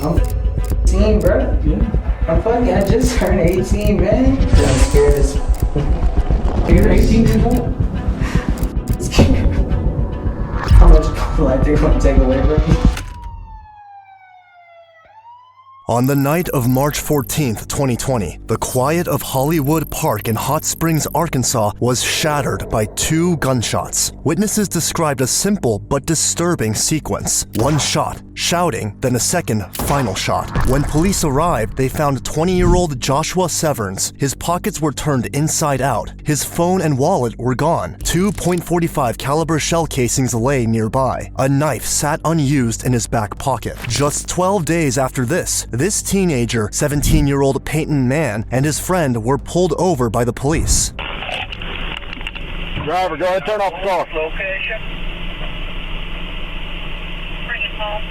I'm 18, bro. Yeah. I just turned 18, man. I'm scared as You're 18 years old. how much life they're gonna take away from me. On the night of March 14th, 2020, the quiet of Hollywood Park in Hot Springs, Arkansas was shattered by 2 gunshots. Witnesses described a simple but disturbing sequence. 1 shot, shouting, then a second, final shot. When police arrived, they found 20-year-old Joshua Severns. His pockets were turned inside out. His phone and wallet were gone. 2 .45 caliber shell casings lay nearby. A knife sat unused in his back pocket. Just 12 days after this teenager, 17-year-old Peyton Mann, and his friend were pulled over by the police. Driver, go ahead and turn off the car. Location. Bring it home.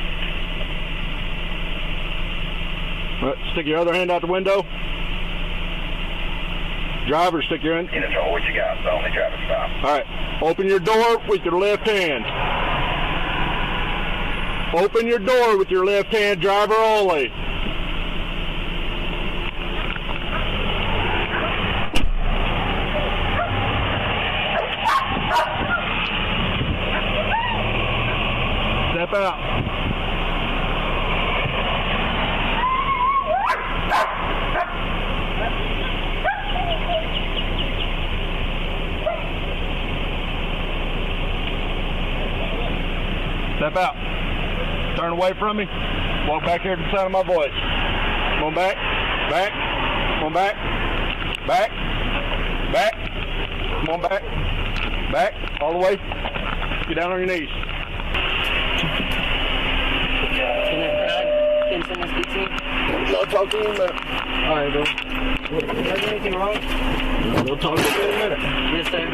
Stick your other hand out the window. Driver, stick your hand. In the door, what you got? The only traffic stop. All right. Open your door with your left hand. Open your door with your left hand, driver only. Step out. Step out. Turn away from me. Walk back here to the sound of my voice. Come on back. Back. Come on back. Back. Back. Come on back. Back. All the way. Get down on your knees. Can someone speak to me? I'll talk to you in a minute. Alright, bro. Is there anything wrong? We'll talk to you in a minute. Yes, sir.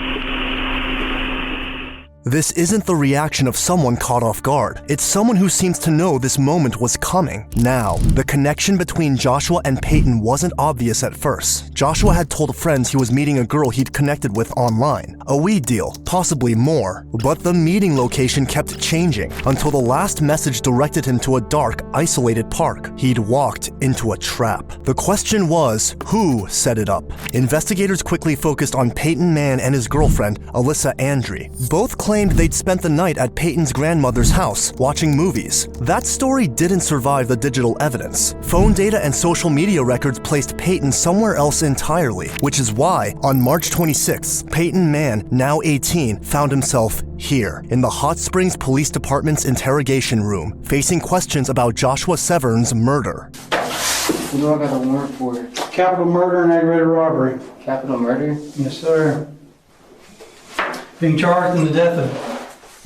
This isn't the reaction of someone caught off guard. It's someone who seems to know this moment was coming. Now, the connection between Joshua and Peyton wasn't obvious at first. Joshua had told friends he was meeting a girl he'd connected with online. A weed deal, possibly more. But the meeting location kept changing until the last message directed him to a dark, isolated park. He'd walked into a trap. The question was, who set it up? Investigators quickly focused on Peyton Mann and his girlfriend, Alyssa Andre. Both claimed they'd spent the night at Peyton's grandmother's house, watching movies. That story didn't survive the digital evidence. Phone data and social media records placed Peyton somewhere else entirely, which is why, on March 26th, Peyton Mann, now 18, found himself here, in the Hot Springs Police Department's interrogation room, facing questions about Joshua Severns' murder. What do I got a warrant for? Capital murder and aggravated robbery. Capital murder? Yes, sir. Being charged in the death of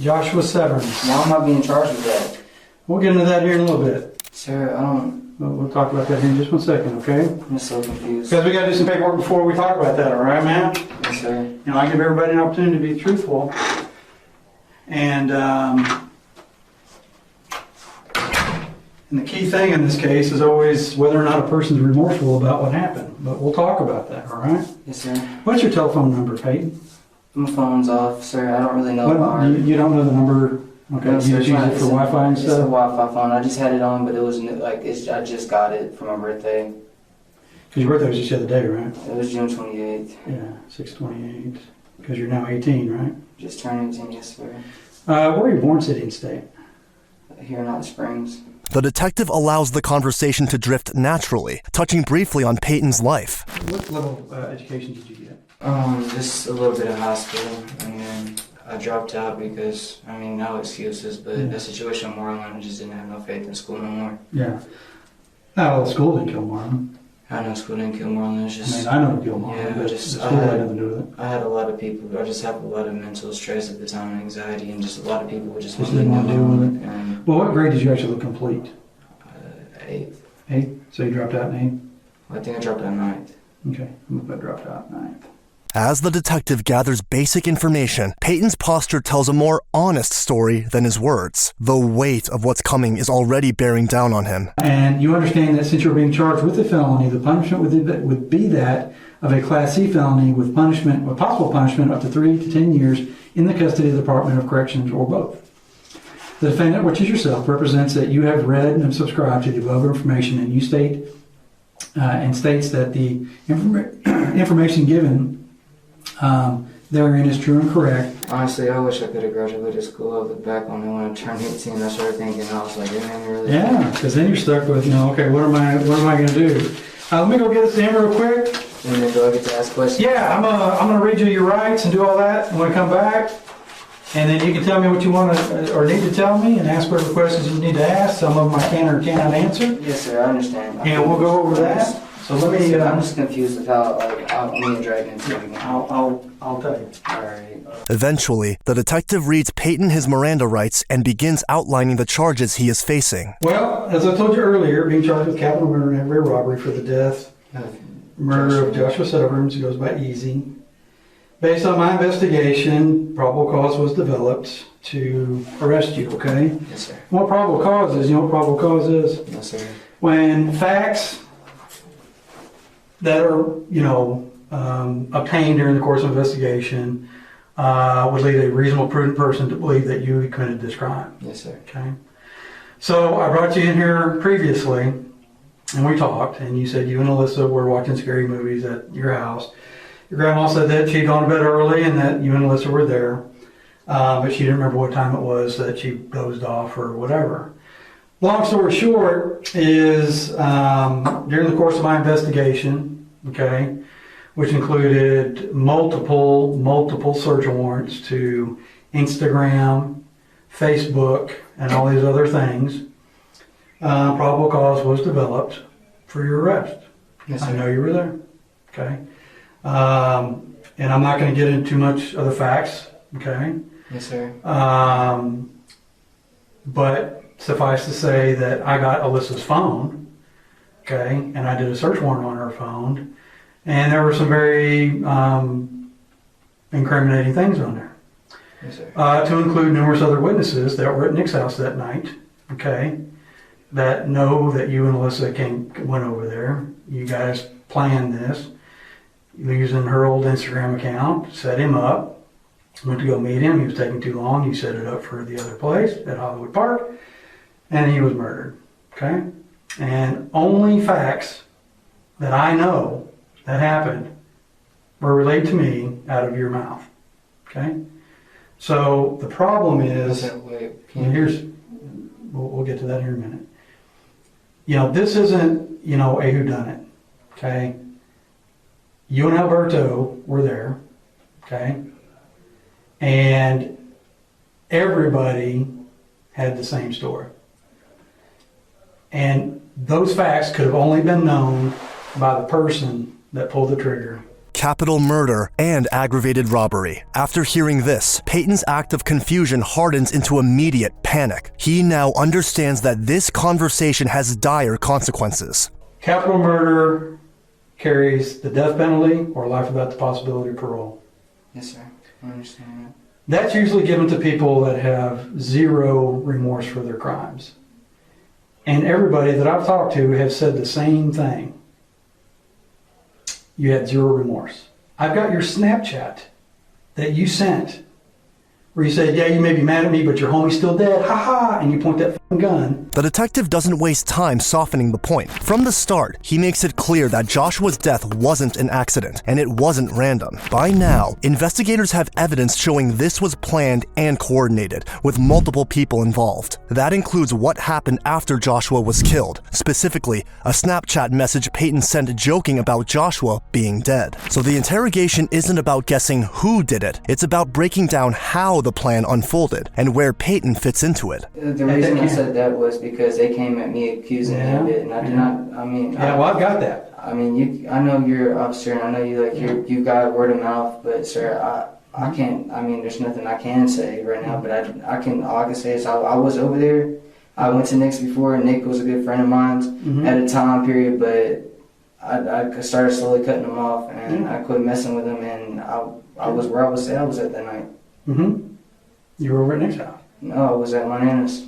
Joshua Severns. Why am I being charged with that? We'll get into that here in a little bit. Sir, I don't... We'll talk about that here in just 1 second, okay? I'm so confused. Because we got to do some paperwork before we talk about that, all right, man? Yes, sir. You know, I give everybody an opportunity to be truthful. And the key thing in this case is always whether or not a person's remorseful about what happened. But we'll talk about that, all right? Yes, sir. What's your telephone number, Peyton? My phone's off, sir. I don't really know about it. You don't know the number? Okay, No, you sir, just use it for Wi-Fi and It's a stuff? Wi-Fi phone. I just had it on, but it was new, like I just got it for my birthday. Because your birthday was just the other day, right? It was June 28th. Yeah, 6/28. Because you're now 18, right? Just turned 18, yes, sir. Where were you born, city and state? Here in Hot Springs. The detective allows the conversation to drift naturally, touching briefly on Peyton's life. What level of education did you get? Just a little bit of high school, and then I dropped out because, I mean, no excuses, but the situation in Marlin, I just didn't have no faith in school no more. Yeah. Not all school didn't kill Marlon. I know school didn't kill Marlon, it's just... I know it killed Marlon, Yeah, but just- school had nothing to do with it. I had a lot of people, I just have a lot of mental stress at the time, and anxiety, and just a lot of people would just Just want me didn't want to deal with it. And, Well, what grade did you actually complete? 8th. 8th? So you dropped out in I think I dropped out 9th. 8th? Okay, I dropped out 9th. As the detective gathers basic information, Peyton's posture tells a more honest story than his words. The weight of what's coming is already bearing down on him. And you understand that since you're being charged with a felony, the punishment would be that of a Class C felony with punishment, with possible punishment up to 3 to 10 years in the custody of the Department of Corrections or both. The defendant, which is yourself, represents that you have read and subscribed to the above information, and you state and states that the information given therein is true and correct. Honestly, I wish I could have graduated school. I look back on it when I turned 18. I started thinking, I was like, it made me really. Yeah, because then you're stuck with, okay, what am I going to do? Let me go get this in real quick. And then do I get to ask questions? Yeah, I'm gonna read you your rights and do all that. I'm gonna come back, and then you can tell me what you want to or need to tell me, and ask whatever questions you need to ask. Some of them I can or cannot answer, Yes, sir. I understand. and we'll go over that. So let me. I'm just confused with how I'm being dragged into it again. I'll tell you. All right. Eventually, the detective reads Peyton his Miranda rights and begins outlining the charges he is facing. Well, as I told you earlier, being charged with capital murder and aggravated robbery for the death, murder of Joshua Severance, who goes by Easy. Based on my investigation, probable cause was developed to arrest you, okay? Yes, sir. What probable cause is? You know what probable cause is? Yes, sir. When facts that are, obtained during the course of investigation would lead a reasonable, prudent person to believe that you committed this crime. Yes, sir. Okay. So I brought you in here previously, and we talked, and you said you and Alyssa were watching scary movies at your house. Your grandma said that she'd gone to bed early and that you and Alyssa were there, but she didn't remember what time it was, that she dozed off or whatever. Long story short is, during the course of my investigation, okay, which included multiple search warrants to Instagram, Facebook, and all these other things, probable cause was developed for your arrest. Yes, I sir. know you were there, okay? And I'm not going to get into too much of the facts, okay? Yes, sir. But suffice to say that I got Alyssa's phone, okay, and I did a search warrant on her phone, and there were some very incriminating things on there. Yes, sir. To include numerous other witnesses that were at Nick's house that night, okay, that know that you and Alyssa went over there. You guys planned this using her old Instagram account, set him up, went to go meet him. He was taking too long. You set it up for the other place at Hollywood Park, and he was murdered, okay? And only facts that I know that happened were relayed to me out of your mouth, okay? So the problem is, Wait, we'll get to that here in a minute. This isn't, a whodunit, okay? You and Alberto were there, okay? And everybody had the same story. And those facts could have only been known by the person that pulled the trigger. Capital murder and aggravated robbery. After hearing this, Peyton's act of confusion hardens into immediate panic. He now understands that this conversation has dire consequences. Capital murder carries the death penalty or life without the possibility of parole. Yes, sir. I understand that. That's usually given to people that have zero remorse for their crimes. And everybody that I've talked to have said the same thing. You had zero remorse. I've got your Snapchat that you sent where you said, yeah, you may be mad at me, but your homie's still dead, ha ha, and you point that f***ing gun. The detective doesn't waste time softening the point. From the start, he makes it clear that Joshua's death wasn't an accident, and it wasn't random. By now, investigators have evidence showing this was planned and coordinated, with multiple people involved. That includes what happened after Joshua was killed, specifically, a Snapchat message Peyton sent joking about Joshua being dead. So the interrogation isn't about guessing who did it, it's about breaking down how the plan unfolded, and where Peyton fits into it. The reason I said that was because they came at me accusing me of it, and I did not. Yeah, well, I've got that. I know you're an officer, and I know you got word of mouth, but sir, I can't. There's nothing I can say right now, but all I can say is I was over there. I went to Nick's before. Nick was a good friend of mine at a time period, but I started slowly cutting him off, and I quit messing with him, and I was where I was at that night. You were over at Nick's house? No, I was at Montana's.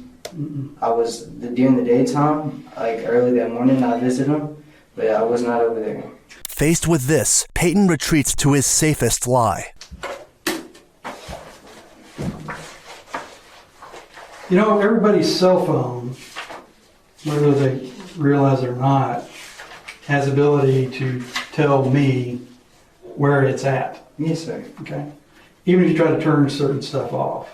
I was during the daytime, like early that morning. I visited him, but I was not over there. Faced with this, Peyton retreats to his safest lie. You know, everybody's cell phone, whether they realize it or not, has ability to tell me where it's at. Yes, sir. Okay? Even if you try to turn certain stuff off.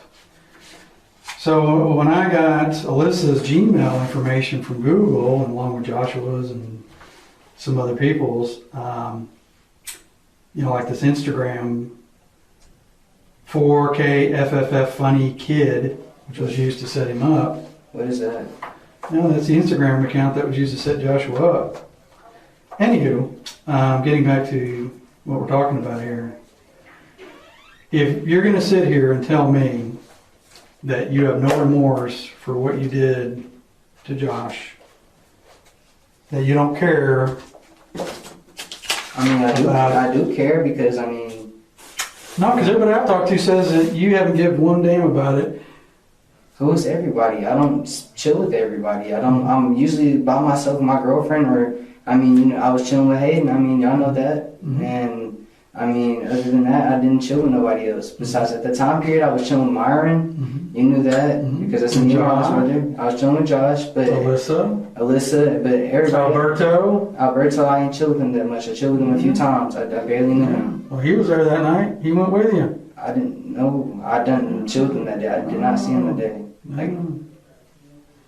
So when I got Alyssa's Gmail information from Google, and along with Joshua's and some other people's, you know, like this Instagram 4K FFF funny kid, which was used to set him up. What is that? No, that's the Instagram account that was used to set Joshua up. Anywho, getting back to what we're talking about here. If you're going to sit here and tell me that you have no remorse for what you did to Josh, that you don't care. I mean, I do care because, I mean... No, because everybody I've talked to says that you haven't given one damn about it. Who's everybody? I don't chill with everybody. I'm usually by myself with my girlfriend, or, I mean, you know, I was chilling with Hayden. I mean, y'all know that. Mm-hmm. And, I mean, other than that, I didn't chill with nobody else. Besides, at the time period, I was chilling with Myron. Mm-hmm. You knew that, because that's me and I was Josh. with her. I was chilling with Josh, but... Alyssa, but everybody... Alberto, I ain't chilled with him that much. I chilled with him a few times. I barely knew him. Well, he was there that night. He went with you. I didn't know. I didn't chill with him that day. I did not see him that day. Like,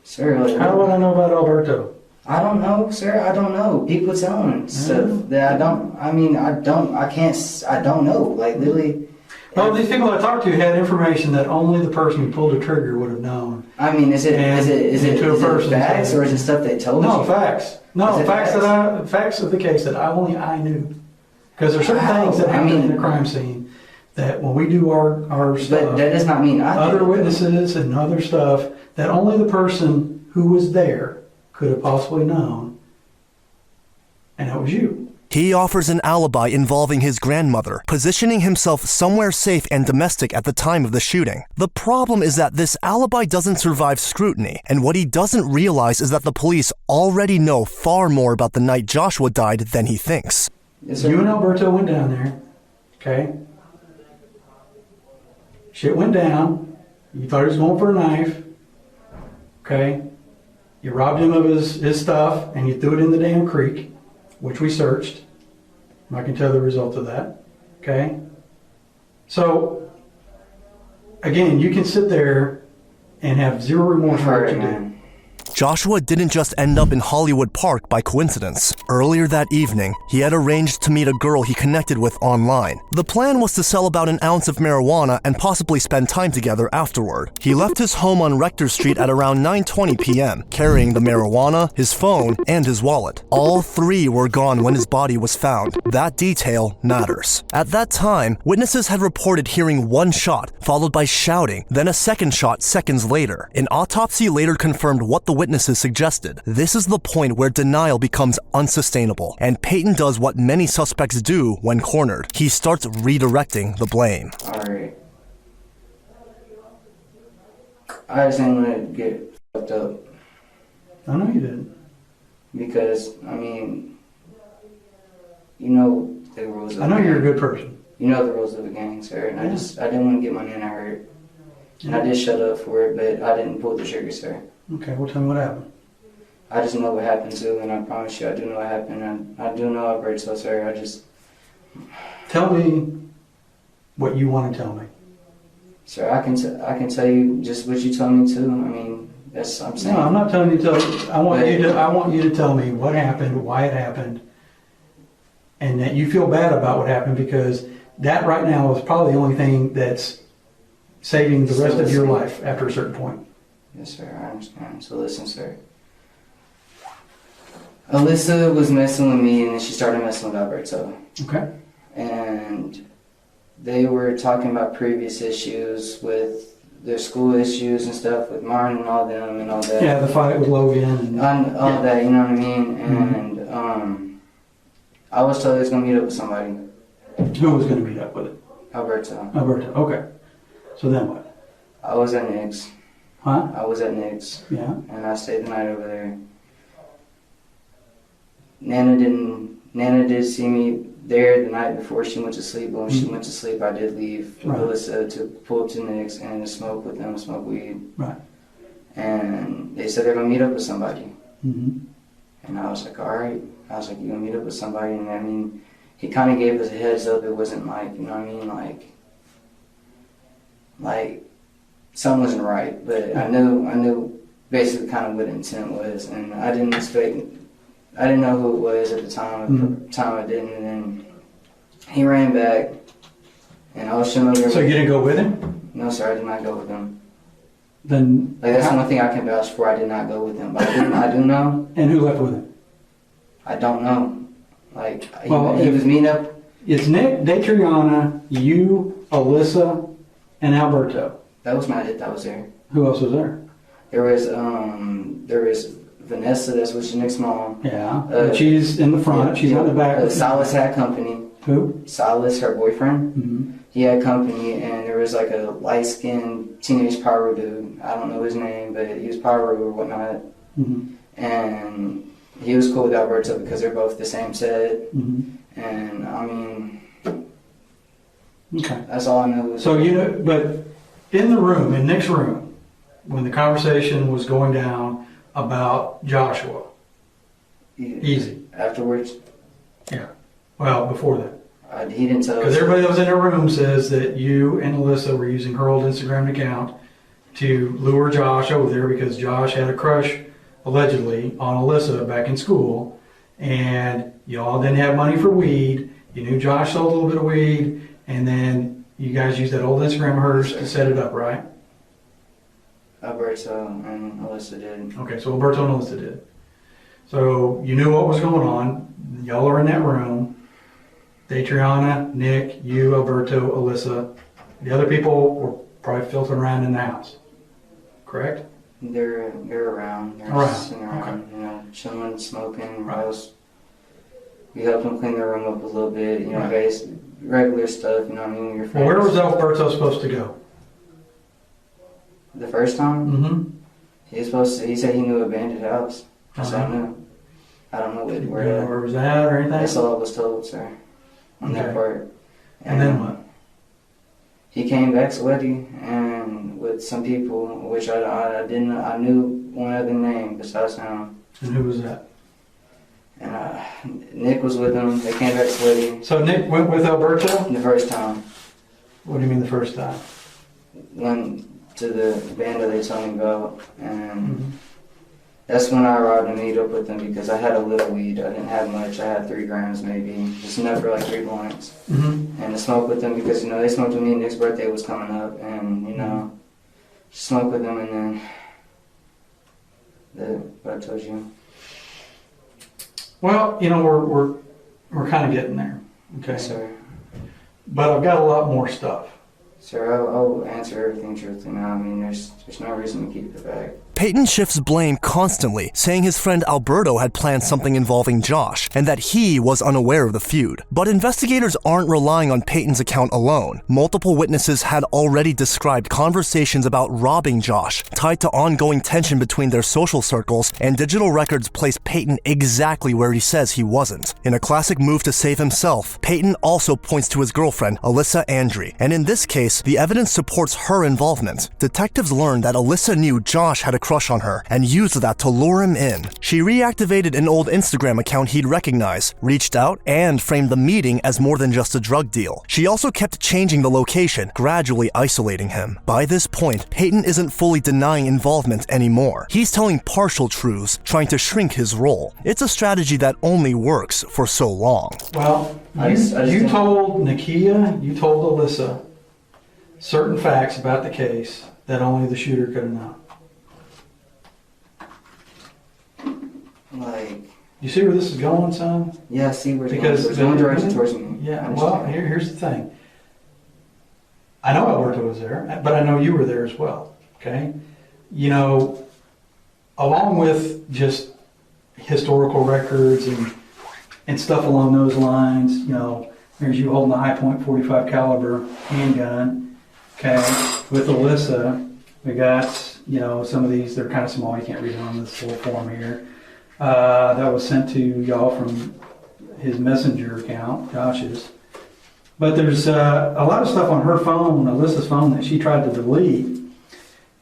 sir, like, How would I know about Alberto? I don't know, sir. I don't know. People telling stuff that I don't. I mean, I don't know. Like, literally. Well, these people I talked to had information that only the person who pulled the trigger would have known. I mean, is it facts or is it stuff they told you? No, facts. No, facts of the case that only I knew. Because there's certain things that happen in a crime scene that when we do our stuff, but that does not mean other witnesses and other stuff that only the person who was there could have possibly known, and that was you. He offers an alibi involving his grandmother, positioning himself somewhere safe and domestic at the time of the shooting. The problem is that this alibi doesn't survive scrutiny, and what he doesn't realize is that the police already know far more about the night Joshua died than he thinks. Yes, You and Alberto went down there, okay? Shit went down. You thought he was going for a knife, okay? You robbed him of his stuff, and you threw it in the damn creek, which we searched. I can tell the result of that, okay? So, again, you can sit there and have zero remorse for what you did. Joshua didn't just end up in Hollywood Park by coincidence. Earlier that evening, he had arranged to meet a girl he connected with online. The plan was to sell about an ounce of marijuana and possibly spend time together afterward. He left his home on Rector Street at around 9:20 p.m., carrying the marijuana, his phone, and his wallet. All three were gone when his body was found. That detail matters. At that time, witnesses had reported hearing one shot, followed by shouting, then a second shot seconds later. An autopsy later confirmed what the witnesses suggested. This is the point where denial becomes unsustainable, and Peyton does what many suspects do when cornered. He starts redirecting the blame. Alright. I just didn't want to get fucked up. I know you didn't. Because, I mean, you know the rules of I know you're a good person. You know the rules of the gang, sir, and I didn't want to get my nana hurt. And I did shut up for it, but I didn't pull the trigger, sir. Okay, well tell me what happened. I just know what happened too, and I promise you I do know what happened. And I do know Alberto, sir. I just... Tell me what you want to tell me. Sir, I can tell you just what you told me too. I mean, that's I'm saying. No, I'm not telling you to tell. I want you to tell me what happened, why it happened, and that you feel bad about what happened, because that right now is probably the only thing that's saving the rest of your life after a certain point. Yes, sir, I understand. So listen, sir. Alyssa was messing with me, and then she started messing with Alberto. Okay. And they were talking about previous issues with their school issues and stuff with Martin and all them and all that. Yeah, the fight with Logan and all that, you know what I mean? And I was told I was going to meet up with somebody. Who was going to meet up with it? Alberto. Alberto, okay. So then what? I was at Nick's. Huh? I was at Nick's. Yeah. And I stayed the night over there. Nana did see me there the night before she went to sleep. But when she went to sleep, I did leave Alyssa to pull up to Nick's and smoke with them, smoke weed. Right. and they said they're gonna meet up with somebody. Mm-hmm. And I was like, all right. I was like, you gonna meet up with somebody? And I mean, he kind of gave us a heads up. It wasn't like, you know what I mean, like something wasn't right. But I knew basically kind of what the intent was, and I didn't know who it was at the time. Mm-hmm. At the time I didn't, and then he ran back, and I was showing over. So you didn't go with him? No, sir, I did not go with him. Then Like that's the one thing I can vouch for. I did not go with him, but I do know. And who left with him? I don't know. Like Well, he was meeting up. It's Nick, Detriana, you, Alyssa, and Alberto. That was not it. That was there. Who else was there? There was Vanessa. That's what's Nick's mom. Yeah. She's in the front. She's in the back. Silas had company. Who? Silas, her boyfriend. Mm-hmm. He had company, and there was like a light-skinned teenage pyro dude. I don't know his name, but he was pyro or whatnot. Mm-hmm. And he was cool with Alberto because they're both the same set. Mm-hmm. And I mean, Okay. that's all I know. So but in the room, in Nick's room, when the conversation was going down about Joshua, easy. Afterwards, Yeah. Well, before that. he didn't tell us. Because everybody that was in the room says that you and Alyssa were using her old Instagram account to lure Josh over there because Josh had a crush, allegedly, on Alyssa back in school. And y'all didn't have money for weed. You knew Josh sold a little bit of weed. And then you guys used that old Instagram of hers to set it up, right? Alberto and Alyssa did. Okay, so Alberto and Alyssa did. So you knew what was going on. Y'all are in that room. Detriana, Nick, you, Alberto, Alyssa. The other people were probably filtering around in the house. Correct? They're around. They're Around, sitting around, okay. you know, chilling, smoking. Right. We helped them clean their room up a little bit, you know, Right. guys, regular stuff, you know what I mean, with your Well, friends. where was Alberto supposed to go? The first time, Mm-hmm. he said he knew a abandoned house. That's all I Uh-huh. knew. I don't know Do you know where that. where it was at or anything? That's all I was told, sir, on Okay. that part. And then what? He came back sweaty and with some people, which I didn't. I knew one other name besides him. And who was that? And Nick was with him. They came back sweaty So Nick went with Alberto? the first time. What do you mean the first time? Went to the band that they told me about, and Mm-hmm. that's when I arrived to meet up with them because I had a little weed. I didn't have much. I had 3 grams maybe, just enough for like 3 blunts. Mm-hmm. And to smoke with them because, you know, they smoked with me. Nick's birthday was coming up, and, you know, smoke with them, and then what I told you. Well, you know, we're kind of getting there. Okay. Yes, sir. But I've got a lot more stuff. Sir, I'll answer everything truthfully now. I mean, there's no reason to keep it back. Peyton shifts blame constantly, saying his friend Alberto had planned something involving Josh and that he was unaware of the feud. But investigators aren't relying on Peyton's account alone. Multiple witnesses had already described conversations about robbing Josh, tied to ongoing tension between their social circles, and digital records place Peyton exactly where he says he wasn't. In a classic move to save himself, Peyton also points to his girlfriend, Alyssa Andre, and in this case, the evidence supports her involvement. Detectives learned that Alyssa knew Josh had a crush on her and used that to lure him in. She reactivated an old Instagram account he'd recognize, reached out, and framed the meeting as more than just a drug deal. She also kept changing the location, gradually isolating him. By this point, Peyton isn't fully denying involvement anymore. He's telling partial truths, trying to shrink his role. It's a strategy that only works for so long. Well, I just you didn't- told Nakia, you told Alyssa certain facts about the case that only the shooter could have known. Like, You see where this is going, son? yeah, I see where it's Because going. It's one direction towards me. Yeah, I well, understand. here's the thing. I know Alberto was there, but I know you were there as well, okay? You know, along with just historical records and stuff along those lines, you know, there's you holding the High Point .45 caliber handgun, okay? With Alyssa, we got, you know, some of these, they're kind of small, you can't read them on this little form here. That was sent to y'all from his messenger account, Josh's. But there's a lot of stuff on her phone, Alyssa's phone, that she tried to delete.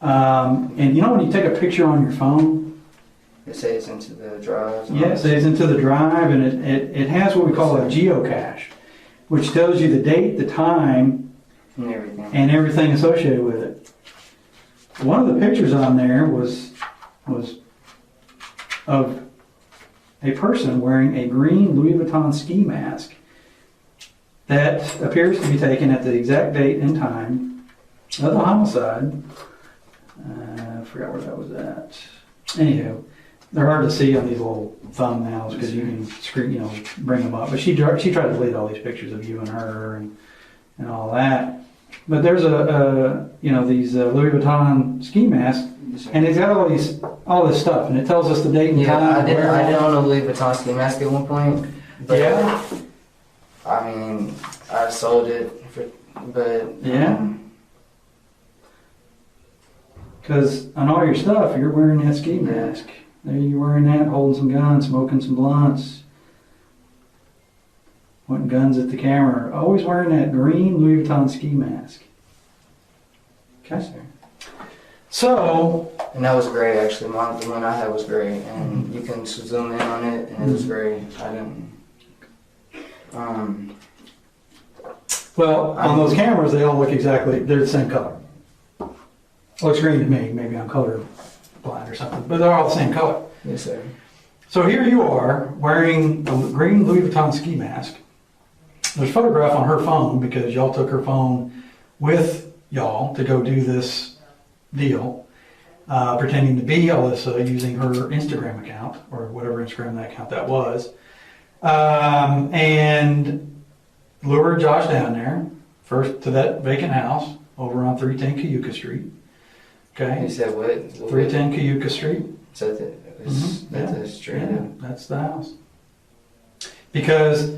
And you know when you take a picture on your phone, It says into the drives. yeah, it says into the drive, and it has what we call a geocache, which tells you the date, the time, And everything. and everything associated with it. One of the pictures on there was of a person wearing a green Louis Vuitton ski mask that appears to be taken at the exact date and time of the homicide. I forgot where that was at. Anyhow, they're hard to see on these little thumbnails because you can screen, bring them up. But she tried to delete all these pictures of you and her and all that. But there's these Louis Vuitton ski masks, and it's got all this stuff, and it tells us the date and Yeah, time. I did own a Louis Vuitton ski mask at one point. But, Yeah. I mean, I sold it but Yeah. Because on all your stuff, you're wearing that ski mask. There you're wearing that, holding some guns, smoking some blunts, pointing guns at the camera. Always wearing that green Louis Vuitton ski mask. Okay. So, And that was great, actually. The one I had was great, and you can zoom in on it, and it was great. I didn't. well, on those cameras, they all look exactly, they're the same color. Looks green to me. Maybe I'm color blind or something, but they're all the same color. Yes, sir. So here you are wearing a green Louis Vuitton ski mask. There's a photograph on her phone because y'all took her phone with y'all to go do this deal, pretending to be Alyssa using her Instagram account or whatever Instagram account that was, and lured Josh down there first to that vacant house over on 310 Cayuga Street. Okay, You said what? 310 Cayuga Street. Is that the street? Yeah, that's the house. Because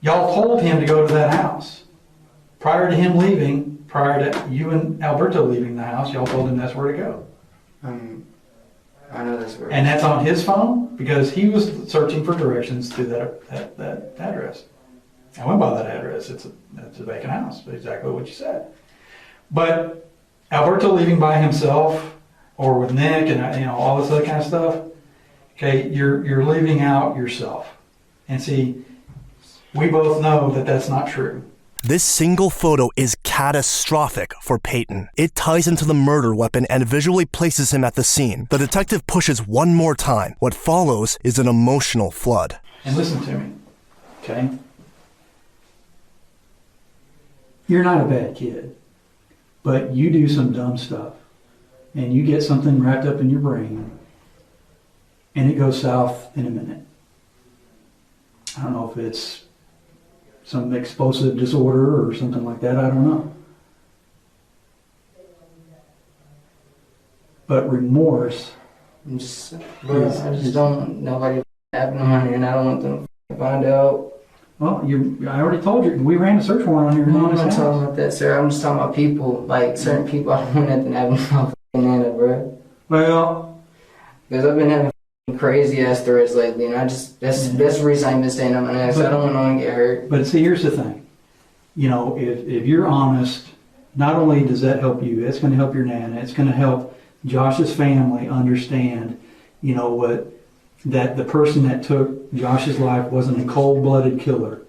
y'all told him to go to that house. Prior to him leaving, prior to you and Alberto leaving the house, y'all told him that's where to go. I know that's where. And that's on his phone because he was searching for directions to that address. I went by that address. It's a vacant house, exactly what you said. But Alberto leaving by himself or with Nick and all this other kind of stuff, okay, you're leaving out yourself. And see, we both know that that's not true. This single photo is catastrophic for Peyton. It ties into the murder weapon and visually places him at the scene. The detective pushes one more time. What follows is an emotional flood. And listen to me, okay? You're not a bad kid, but you do some dumb stuff, and you get something wrapped up in your brain, and it goes south in a minute. I don't know if it's some explosive disorder or something like that, I don't know. But remorse, I just don't want nobody happening on here, and I don't want them to find out. well, I already told you, we ran a search warrant on your I'm nana's not house. talking about that, sir. I'm just talking about people, like certain people. I don't want nothing to happen to my fucking nana, bro. Well, Because I've been having crazy ass threats lately, and that's the reason I've been staying on my ass. I don't want no one to get hurt. but see, here's the thing. If you're honest, not only does that help you, it's going to help your nana. It's going to help Josh's family understand, that the person that took Josh's life wasn't a cold-blooded killer.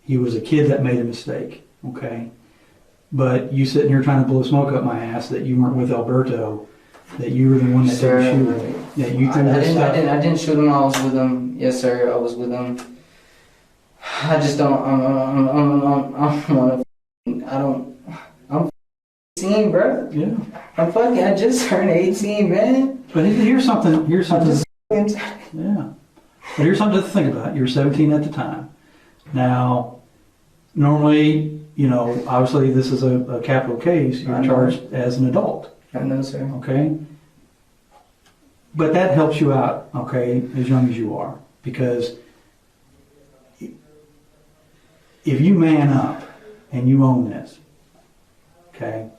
He was a kid that made a mistake, okay? But you sitting here trying to blow smoke up my ass that you weren't with Alberto, that you were the one that Sir, didn't shoot him, that you threw I this stuff. didn't shoot him. I was with him. Yes, sir. I was with him. I just don't. I'm 18, bro. Yeah. I just turned 18, man. But here's something. I'm just. Yeah. But here's something to think about. You were 17 at the time. Now, normally, obviously this is a capital case. You're I know. charged as an adult, I know, sir. okay? But that helps you out, okay, as young as you are. Because if you man up and you own this, okay,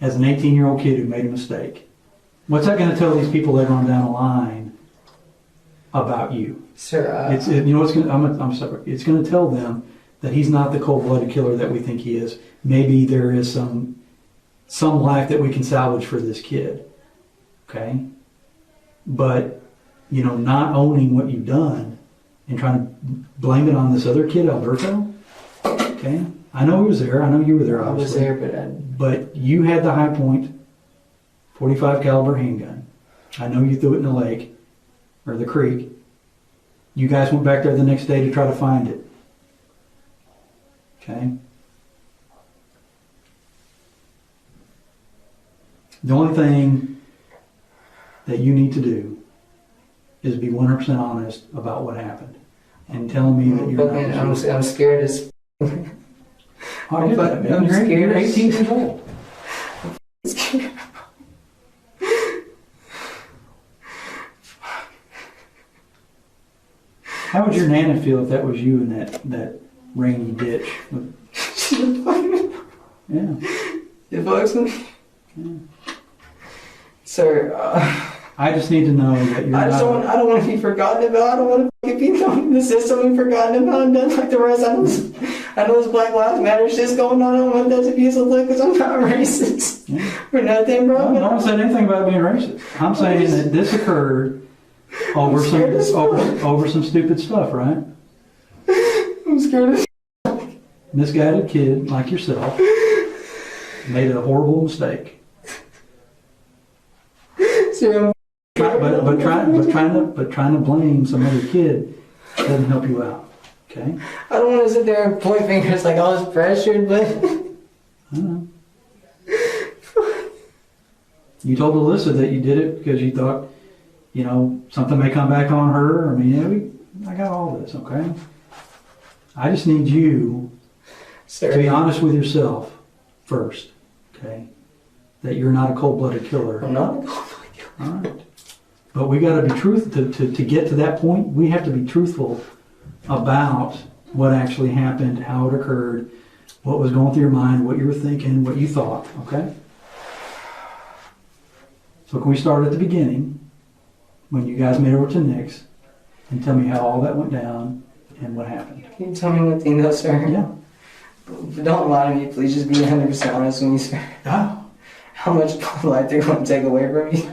as an 18-year-old kid who made a mistake, what's that going to tell these people later on down the line about you? Sir, I'm sorry. It's going to tell them that he's not the cold-blooded killer that we think he is. Maybe there is some some life that we can salvage for this kid. Okay? But, you know, not owning what you've done and trying to blame it on this other kid, Alberto. Okay? I know he was there. I know you were there, I was obviously. there, But you had the High Point 45 caliber handgun. I know you threw it in the lake or the creek. You guys went back there the next day to try to find it. Okay? The only thing that you need to do is be 100% honest about what happened and tell me that you're not. I'm scared as. I get that, man. I'm You're scared. 18 years old. How would your Nana feel if that was you in that rainy ditch? Yeah. It bugs me. Yeah. Sir, I just need to know that you're I don't want to be forgotten about. I don't want to be thrown in the system and forgotten about and done like the rest. I know it's Black Lives Matter shit's going on. I don't want that to be so look because I'm not racist for nothing, bro. No one said anything about being racist. I'm saying that this occurred over some stupid stuff, right? I'm scared as Misguided kid like yourself made a horrible mistake. Sir, But trying to blame some other kid doesn't help you out. Okay? I don't want to sit there and point fingers like I was pressured, but I know. You told Alyssa that you did it because you thought, you know, something may come back on her. I mean, I got all this, okay? I just need you to be honest with yourself first, okay? That you're not a cold-blooded killer. I'm not a cold-blooded killer. All right. But we got to be truthful. To get to that point, we have to be truthful about what actually happened, how it occurred, what was going through your mind, what you were thinking, what you thought, okay? So can we start at the beginning, when you guys made over to Nick's, and tell me how all that went down and what happened? Can you tell me one thing though, sir? Yeah. But don't lie to me, please. Just be 100% honest with me, sir. Oh. How much life they're going to take away from me?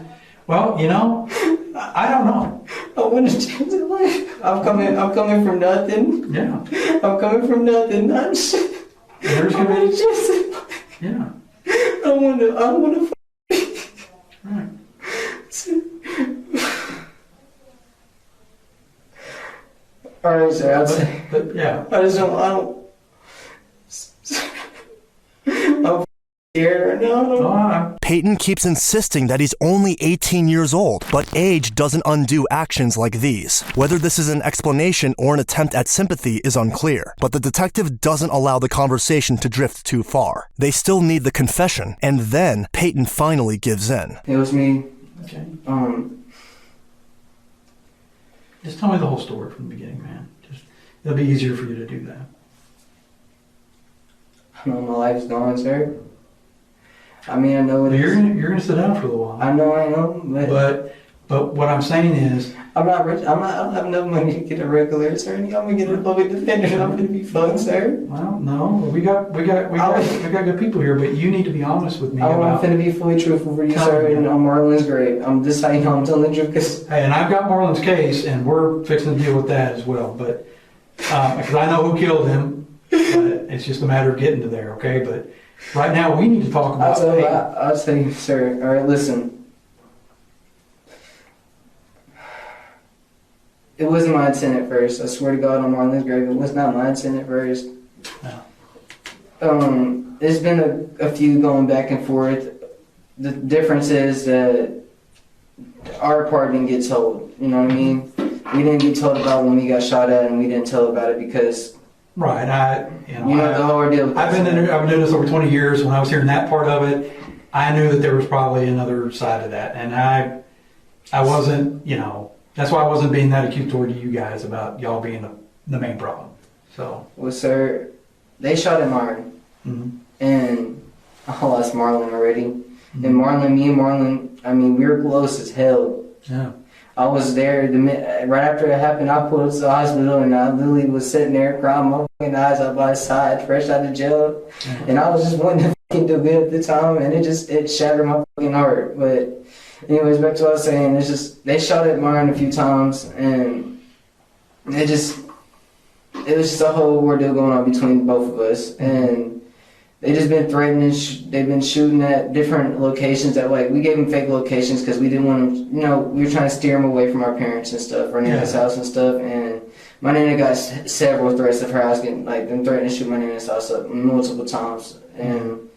Well, you know, I don't know. I want to change their life. I'm coming from nothing. Yeah. I'm coming from nothing. There's I gonna want be. to change their life. Yeah. I want to. Right. All right, sir. I'll say. But yeah. I don't. I'm scared right now. Oh, Peyton keeps insisting that he's only 18 years old, but age doesn't undo actions like these. Whether this is an explanation or an attempt at sympathy is unclear, but the detective doesn't allow the conversation to drift too far. They still need the confession, and then Peyton finally gives in. It was me. okay. Just Just tell me the whole story from the beginning, man. It'll be easier for you to do that. I know my life's gone, sir. I mean, I know it is. You're gonna sit down for a little while. I know, But what I'm saying is, I'm not rich. I don't have enough money to get a regular attorney. I'm gonna get a public defender. And I'm gonna be fucked, sir. well, no, we got good people here, but you need to be honest with me I'm about. gonna be fully truthful for you, Tell sir. me. And Marlon's great. This is how you know I'm telling the truth, cause Hey, and I've got Marlon's case, and we're fixing to deal with that as well. But because I know who killed him, but it's just a matter of getting to there, okay? But right now, we need to talk about. I'll tell you, sir. All right, listen. It wasn't my intent at first. I swear to God on Marlon's grave, it was not my intent at first. No. There's been a few going back and forth. The difference is that our part didn't get told. You know what I mean? We didn't get told about when we got shot at, and we didn't tell about it because Right. you know the whole ordeal. I've been doing this over 20 years. When I was hearing that part of it, I knew that there was probably another side of that, and I wasn't, you know, that's why I wasn't being that accusatory to you guys about y'all being the main problem. So. Well, sir, they shot at Marlon, and I lost Marlon already. And me and Marlon, I mean, we were close as hell. Yeah. I was there right after it happened. I pulled up to the hospital, and I literally was sitting there crying my fucking eyes out by his side, fresh out of jail. And I was just wanting to can do good at the time, and it shattered my fucking heart. But anyways, back to what I was saying, it's just they shot at Myron a few times, and it was just a whole ordeal going on between both of us, and they just been threatening. They've been shooting at different locations that like we gave them fake locations because we didn't want them. You know, we were trying to steer them away from our parents and stuff, our nana's house and stuff, and. My nana got several threats of her house getting, like, them threatening to shoot my nana's house up multiple times. And,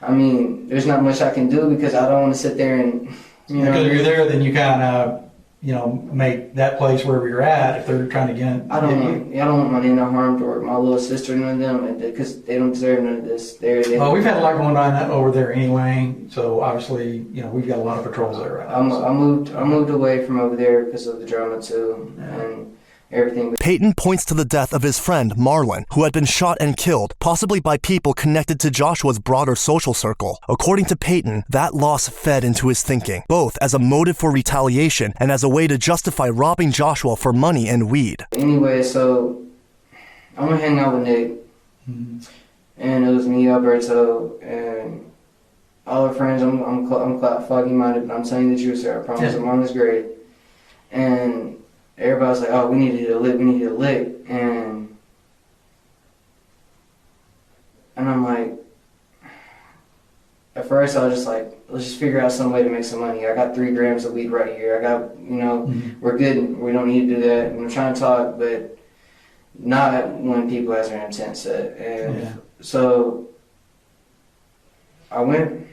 I mean, there's not much I can do because I don't want to sit there and, you know. Because if you're there, then you kind of, you know, make that place wherever you're at if they're trying to get I don't want my nana harmed or my little sister, none of them, because they don't deserve none of this. Well, we've had a lot going on over there anyway, so obviously, you know, we've got a lot of patrols there right now. I moved away from over there because of the drama, too. Yeah. And everything. Peyton points to the death of his friend, Marlon, who had been shot and killed, possibly by people connected to Joshua's broader social circle. According to Peyton, that loss fed into his thinking, both as a motive for retaliation and as a way to justify robbing Joshua for money and weed. Anyway, so I'm gonna hang out with Nick, and it was me, Alberto, and all our friends. I'm foggy minded, but I'm telling you the truth, sir. I promise. I'm on this grade, and everybody's like, "Oh, we need to hit a lick," and I'm like, at first I was just like, let's just figure out some way to make some money. I got 3 grams of weed right here. I got, you know, we're good. We don't need to do that. And I'm trying to talk, but not when people has their intent set. And so I went.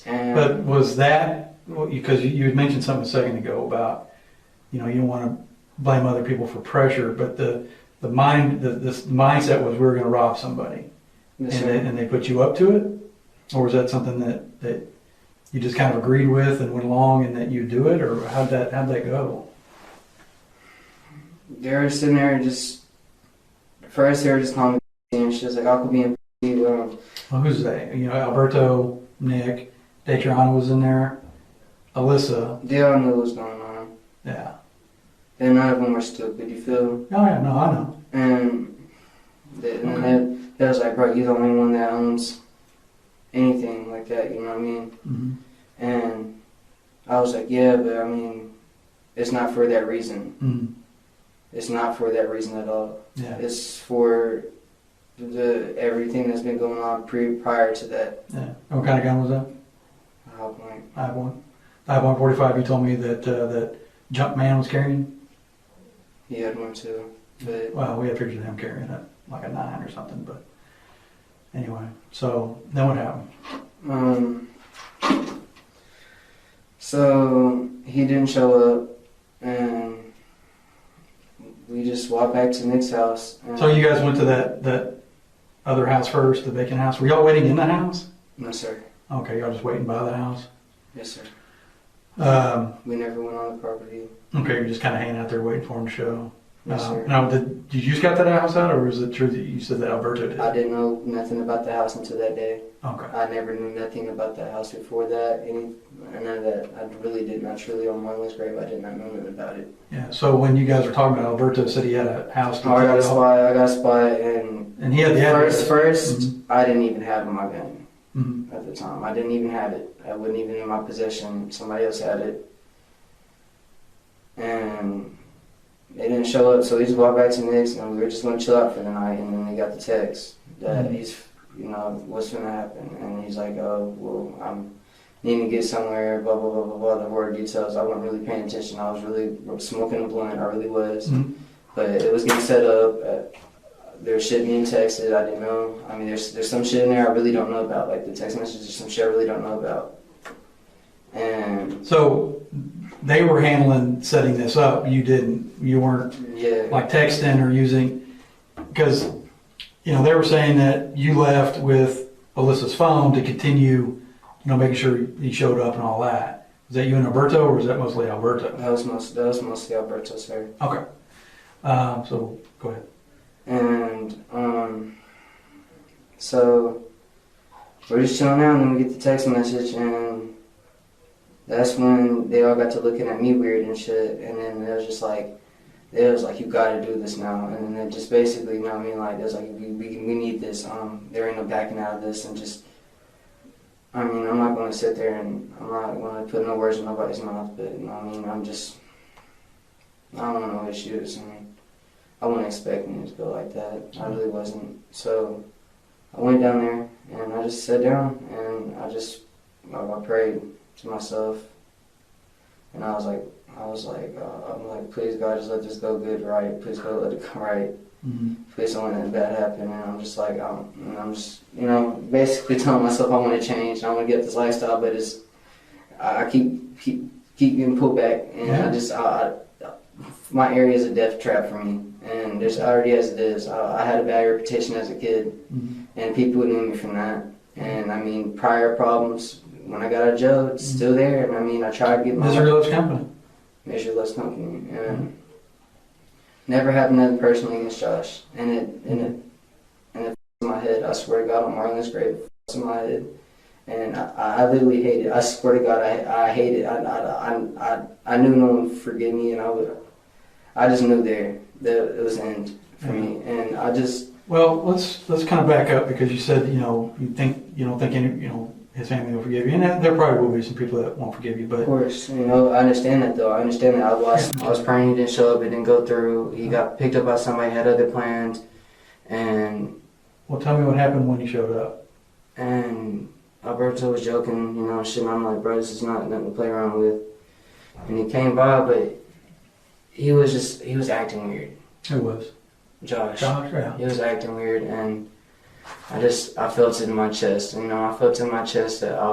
And but was that because you had mentioned something a second ago about, you know, you don't want to blame other people for pressure, but the mindset was we were going to rob somebody, and they put you up to it, or was that something that you just kind of agreed with and went along and that you do it, or how'd that go? They were sitting there just first they were just calling me and she was like, "I could be in." Well, who's they? You know, Alberto, Nick, Datriana was in there, Alyssa. They all knew what was going on. Yeah. And none of them were stupid, you feel? Oh yeah, no, I know. And they was like, "Bro, you're the only one that owns anything like that," you know what I mean? Mm-hmm. And I was like, "Yeah, but I mean, it's not for that reason. Mm-hmm. It's not for that reason at all. Yeah. It's for everything that's been going on prior to that." Yeah. What kind of gun was that? I have one. I have 145. You told me that that Jumpman was carrying. He had one too. But well, we had pictures of him carrying it, like a 9 or something. But anyway, so then what happened? So he didn't show up, and we just walked back to Nick's house. So you guys went to that other house first, the vacant house. Were y'all waiting in the house? No, sir. Okay, y'all just waiting by the house. Yes, sir. We never went on the property. Okay, you're just kind of hanging out there waiting for him to show. Yes, sir. Now, did you just got that house out, or was it true that you said that Alberto did? I didn't know nothing about the house until that day. Okay. I never knew nothing about that house before that. None of that. I really did not. Truly, on Marlon's grave, I did not know nothing about it. Yeah. So when you guys were talking about Alberto said he had a house. I got a spot, and he had the address. First, Mm-hmm. I didn't even have my gun Mm-hmm. at the time. I didn't even have it. I wasn't even in my possession. Somebody else had it, and they didn't show up. So we just walked back to Nick's, and we were just going to chill out for the night. And then they got the text that he's, you know, what's going to happen. And he's like, "Oh, well, I'm needing to get somewhere, blah, blah, blah, blah, blah," the horror details. I wasn't really paying attention. I was really smoking a blunt. I really was. Mm-hmm. But it was getting set up. There's shit being texted. I didn't know. I mean, there's some shit in there I really don't know about. Like the text messages, some shit I really don't know about. And so they were handling setting this up. You didn't. You weren't. Yeah. Like texting or using, because you know they were saying that you left with Alyssa's phone to continue, you know, making sure he showed up and all that. Is that you and Alberto, or was that mostly Alberto? That was mostly Alberto, sir. Okay. So go ahead. And so we're just chilling out, and then we get the text message, and that's when they all got to looking at me weird and shit. And then it was like, "You gotta do this now." And then it just basically, you know what I mean, like, it was like, we need this. There ain't no backing out of this, and just I mean, I'm not going to sit there and I'm not going to put no words in nobody's mouth, but you know what I mean, I don't want no issues. I mean, I wasn't expecting it to go like that. I really wasn't. So I went down there and I just sat down and I prayed to myself, and I'm like, please God, just let this go good, right? Please God, let it go right. Mm-hmm. Please don't let anything bad happen. And I'm just like, I'm just, you know, basically telling myself I want to change and I want to get this lifestyle, but I keep getting pulled back, and my area is a death trap for me, and there's already as it is. I had a bad reputation as a kid, and people knew me from that. And I mean, prior problems when I got out of jail, it's still there. And I mean, I tried to get my Misery Loves Company. Misery Loves Company, and never happened nothing personally against Josh. And it in my head. I swear to God, on Marlon's grave, it's in my head. And I literally hate it. I swear to God, I hate it. I knew no one would forgive me, and I just knew that it was the end for me. And I just. Well, let's kind of back up, because you said, you know, you don't think any, you know, his family will forgive you, and there probably will be some people that won't forgive you. But of course, you know, I understand that though. I understand that I was praying he didn't show up, it didn't go through. He got picked up by somebody, had other plans, and. Well, tell me what happened when he showed up. And Alberto was joking, you know, shit. And I'm like, bro, this is not nothing to play around with. And he came by, but he was acting weird. Who was? Josh. Yeah. He was acting weird, and I felt it in my chest. You know, I felt in my chest that I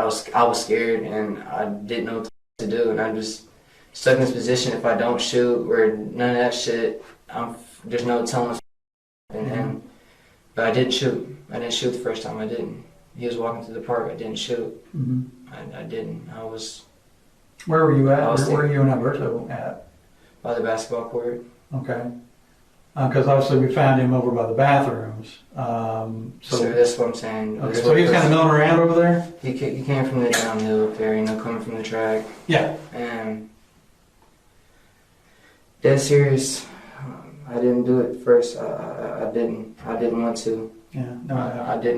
was scared, and I didn't know what to do, and I'm just stuck in this position. If I don't shoot or none of that shit, there's no telling what's. But I didn't shoot. I didn't shoot the first time. I didn't. He was walking through the park. I didn't shoot. I didn't. I was. Where were you at? Where were you and Alberto at? By the basketball court. Okay. Because obviously we found him over by the bathrooms. So that's what I'm saying. Okay, so he was kind of milling around over there? He came from the downhill up there, you know, coming from the track. Yeah. And dead serious. I didn't do it first. I didn't want to. Yeah. No, I did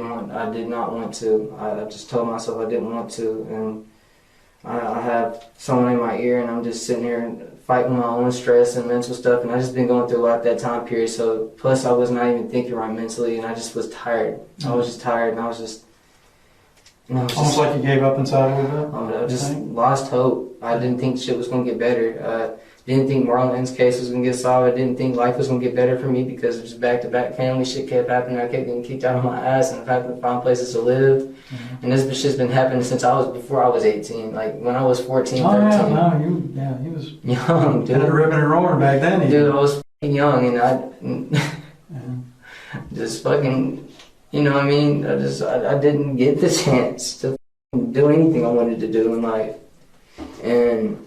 not want to. I just told myself I didn't want to, and I have someone in my ear, and I'm just sitting here fighting my own stress and mental stuff, and I just been going through a lot that time period. So plus I was not even thinking right mentally, and I just was tired. I was just tired, and I was just, you know, almost like you gave up inside a little bit. I just lost hope. I didn't think shit was gonna get better. Didn't think Marlon's case was gonna get solved. I didn't think life was gonna get better for me, because it was back-to-back family shit kept happening. I kept getting kicked out of my ass, and I had to find places to live. And this shit's been happening since before I was 18. Like when I was 14, 13. Oh yeah, he was young, dude. Ripping and roaring back then. Dude, I was young, and I just fucking, you know what I mean? I didn't get the chance to do anything I wanted to do in life. And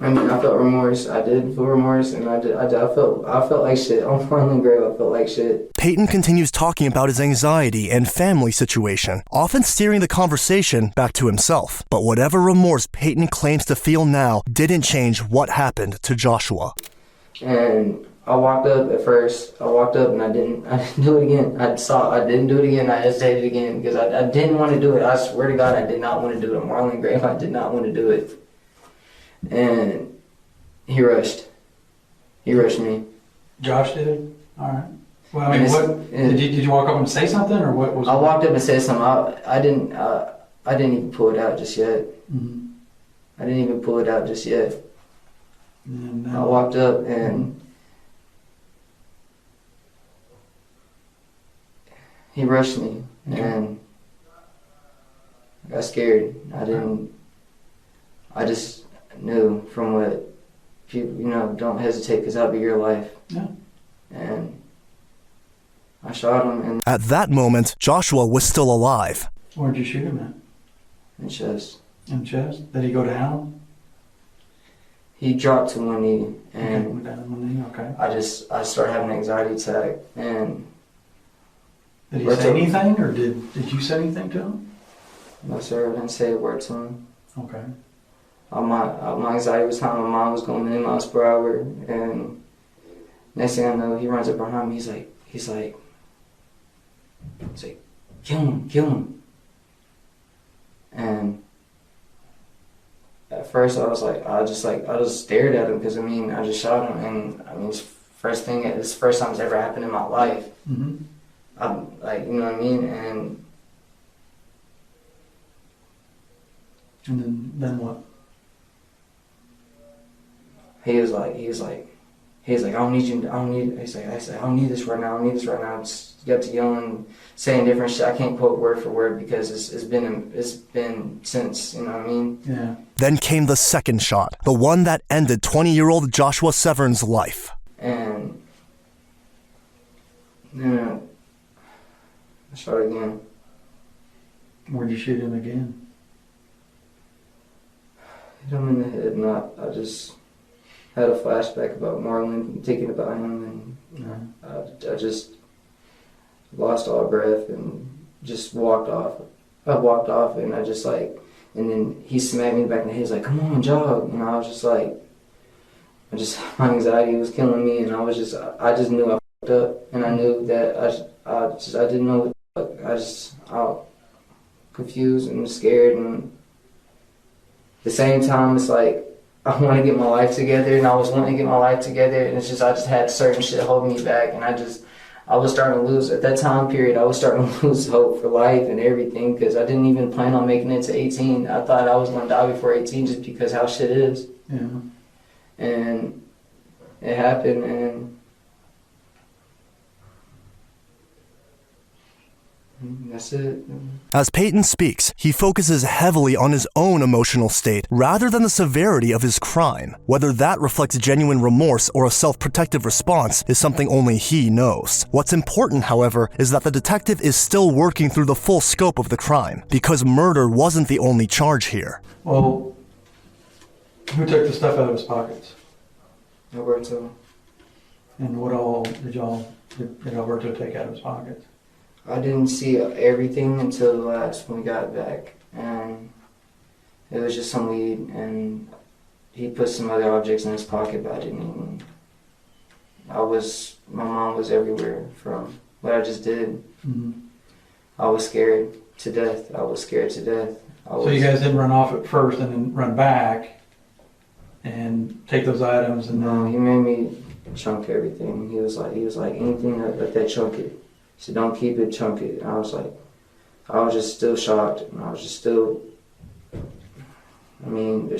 I mean, I felt remorse. I did feel remorse, and I felt like shit. On Marlon grave, I felt like shit. Peyton continues talking about his anxiety and family situation, often steering the conversation back to himself. But whatever remorse Peyton claims to feel now didn't change what happened to Joshua. And I walked up at first. I walked up and I didn't do it again. I didn't do it again. I hesitated again because I didn't want to do it. I swear to God, I did not want to do it. On Marlon grave, I did not want to do it. And he rushed me. Josh did? All right. Well, I mean, did you walk up and say something, or what was? I walked up and said something. I didn't even pull it out just yet. I didn't even pull it out just yet. And I walked up and he rushed me, and I got scared. I just knew from what people, you know, don't hesitate, because that'll be your life. Yeah. And I shot him in At that moment, Joshua was still alive. Where'd you shoot him the chest. at? In the chest? Did he go down? He dropped to one knee, and Went down on one knee. Okay. I started having an anxiety attack. And Did he say anything, or did you say anything to him? no, sir, I didn't say a word to him. Okay. My anxiety was high. My mind was going 1,000,000 miles per hour, and next thing I know, he runs up behind me. He's like, kill him. And at first I just stared at him because I mean I just shot him, and I mean it's the first time it's ever happened in my life. Mm-hmm. I'm like, you know what I mean? And then what? He was like, I don't need you. I don't need. I said, I don't need this right now. I don't need this right now. Just got to yelling, saying different shit. I can't quote word for word because it's been since. You know what I mean? Yeah. Then came the second shot, the one that ended 20-year-old Joshua Severn's life. And then I shot again. Where'd you shoot him again? Hit him in the head. I just had a flashback about Marlon, thinking about him, and I just lost all breath and just walked off. I walked off, and I just and then he smacked me back in the head. He's like, "Come on, jog!" And I was just like, my anxiety was killing me, and I just knew I fucked up, and I knew that I didn't know what the fuck. I was confused and scared, and at the same time, it's like I want to get my life together, and I was wanting to get my life together, and it's just I just had certain shit holding me back, and I was starting to lose, at that time period, I was starting to lose hope for life and everything, because I didn't even plan on making it to 18. I thought I was going to die before 18 just because how shit is. Yeah. And it happened, and that's it. As Peyton speaks, he focuses heavily on his own emotional state rather than the severity of his crime. Whether that reflects genuine remorse or a self-protective response is something only he knows. What's important, however, is that the detective is still working through the full scope of the crime, because murder wasn't the only charge here. Well, who took the stuff out of his pockets? Alberto. And what all did Alberto take out of his pockets? I didn't see everything until the last when we got back, and it was just some weed, and he put some other objects in his pocket, but I didn't even. My mom was everywhere from what I just did. Mm-hmm. I was scared to death. So you guys didn't run off at first and then run back and take those items and No, then... he made me chunk everything. He was like anything let that chunk it. He said, don't keep it, chunk it. And I was just still shocked, and I was just still, I mean, I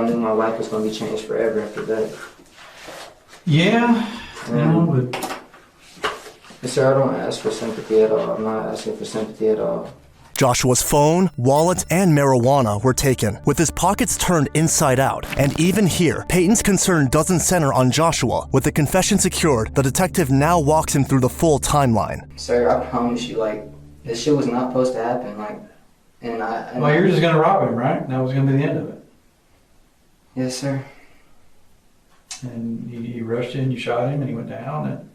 knew my life was going to be changed forever after that. Yeah, but... Sir, I don't ask for sympathy at all. I'm not asking for sympathy at all. Joshua's phone, wallet, and marijuana were taken, with his pockets turned inside out. And even here, Peyton's concern doesn't center on Joshua. With the confession secured, the detective now walks him through the full timeline. Sir, I promise you, this shit was not supposed to happen, Well, you're just gonna rob him, right? That was gonna be the end of it. Yes, sir. And he rushed you and you shot him and he went down, and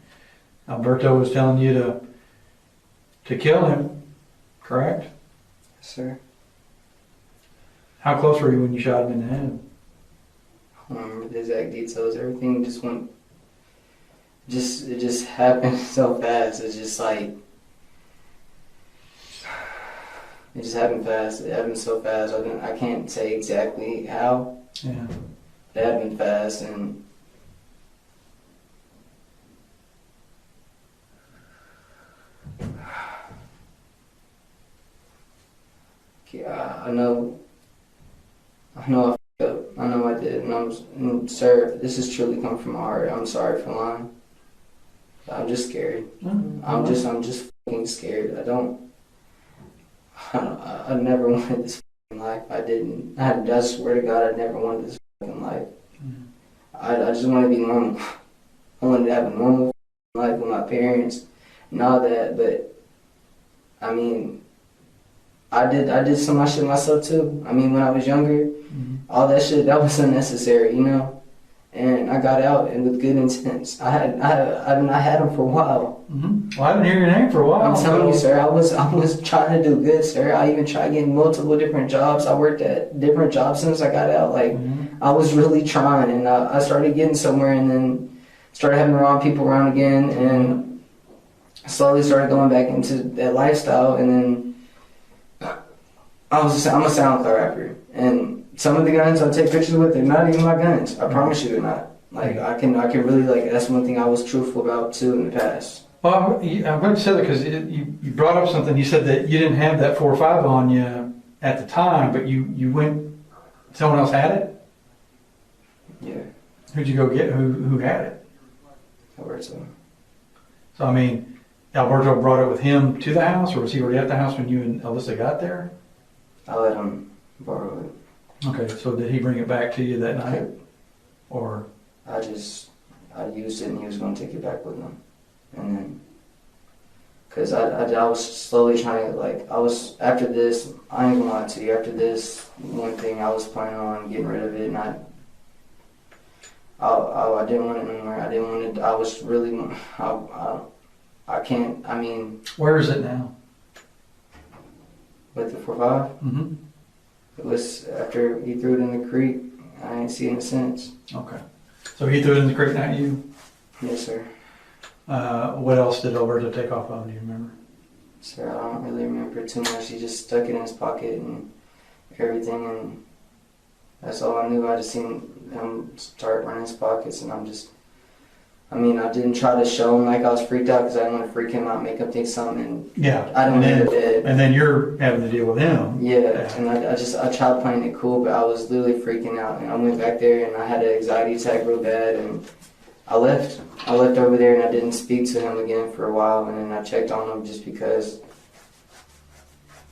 Alberto was telling you to kill him, correct? Yes, sir. How close were you when you shot him in the head? I don't remember the exact details. Everything just went, it just happened so fast. It's just it just happened fast. It happened so fast. I can't say exactly how. Yeah. It happened fast, and I know I f***ed up. I know I did, and sir, this is truly coming from my heart. I'm sorry for lying. I'm just scared. I'm just fucking scared. I never wanted this fucking life. I swear to God, I never wanted this fucking life. Mm-hmm. I just want to be normal. I wanted to have a normal life with my parents and all that, but I mean, I did some of my shit myself too. I mean, when I was younger, all that shit, that was unnecessary, you know? And I got out, and with good intents. I had them for a while. Mm-hmm. Well, I didn't hear your name for a while. I'm telling you, sir, I was trying to do good, sir. I even tried getting multiple different jobs. I worked at different jobs since I got out. I was really trying, and I started getting somewhere, and then started having the wrong people around again, and slowly started going back into that lifestyle, and then I'm a SoundCloud rapper, and some of the guns I take pictures with, they're not even my guns. I promise you they're not. Like, I can really, like, that's one thing I was truthful about too in the past. Well, I'm going to say that because you brought up something. You said that you didn't have that 4.5 on you at the time, but you went, someone else had it? Yeah, Who'd you go get? Who had it? Alberto. So, I mean, Alberto brought it with him to the house, or was he already at the house when you and Alyssa got there? I let him borrow it. Okay, so did he bring it back to you that night? Or? I used it and he was going to take it back with him. And then, because I was slowly trying to, like, after this, I ain't gonna lie to you, after this one thing, I was planning on getting rid of it, and I didn't want it anymore. I didn't want it, I was really, I can't, I mean. Where is it now? With the 4.5? Mm-hmm. It was after he threw it in the creek. I ain't seen it since. Okay. So he threw it in the creek, not you? Yes, sir. What else did Alberto take off on? Do you remember? Sir, I don't really remember too much. He just stuck it in his pocket and everything, and that's all I knew. I just seen him start running his pockets, and I didn't try to show him like I was freaked out because I didn't want to freak him out, make him think something. And yeah. I don't know that. And then you're having to deal with him. Yeah, and I tried playing it cool, but I was literally freaking out. And I went back there and I had an anxiety attack real bad, and I left. I left over there and I didn't speak to him again for a while, and then I checked on him just because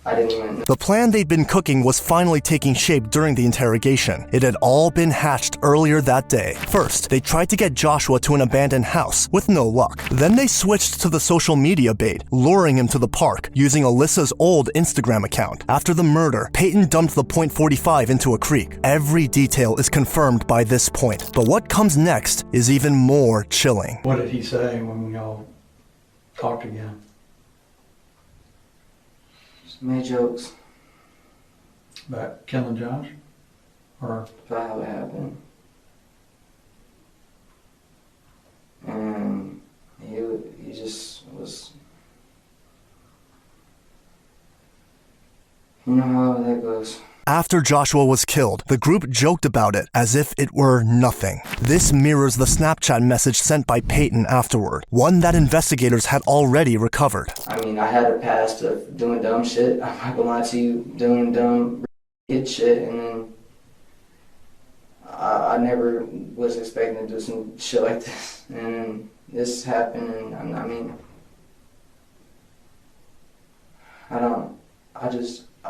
I didn't even know. The plan they'd been cooking was finally taking shape during the interrogation. It had all been hatched earlier that day. First, they tried to get Joshua to an abandoned house, with no luck. Then they switched to the social media bait, luring him to the park, using Alyssa's old Instagram account. After the murder, Peyton dumped the .45 into a creek. Every detail is confirmed by this point. But what comes next is even more chilling. What did he say when we all talked again? Made jokes About killing Josh? Or? about how it happened. And he just was, you know how that goes. After Joshua was killed, the group joked about it as if it were nothing. This mirrors the Snapchat message sent by Peyton afterward, one that investigators had already recovered. I mean, I had a past of doing dumb shit. I'm not gonna lie to you, doing dumb kid shit, and then I never was expecting to do some shit like this. And then this happened, and I mean, I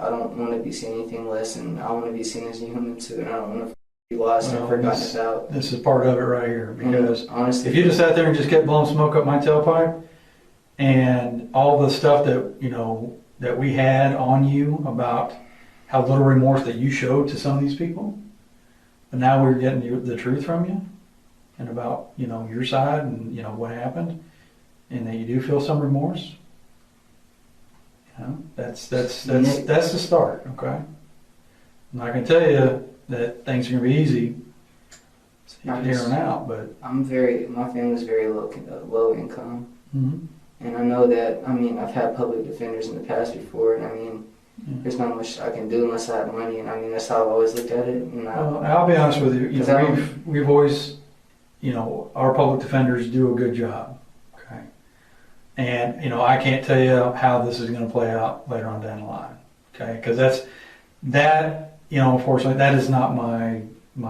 don't want to be seen anything less, and I want to be seen as a human too, and I don't want to be lost and forgotten about. This is part of it right here, because honestly, if you just sat there and just kept blowing smoke up my tailpipe, and all the stuff that we had on you about how little remorse that you showed to some of these people, but now we're getting the truth from you, and about your side and what happened, and that you do feel some remorse. That's the start, okay? I'm not going to tell you that things are going to be easy here on out, but my family's very low income, mm-hmm. and I know that. I mean, I've had public defenders in the past before, and I mean, there's not much I can do unless I have money, and I mean that's how I've always looked at it. And I'll be honest with you. We've always, our public defenders do a good job. And, I can't tell you how this is going to play out later on down the line, okay? Because unfortunately, that is not my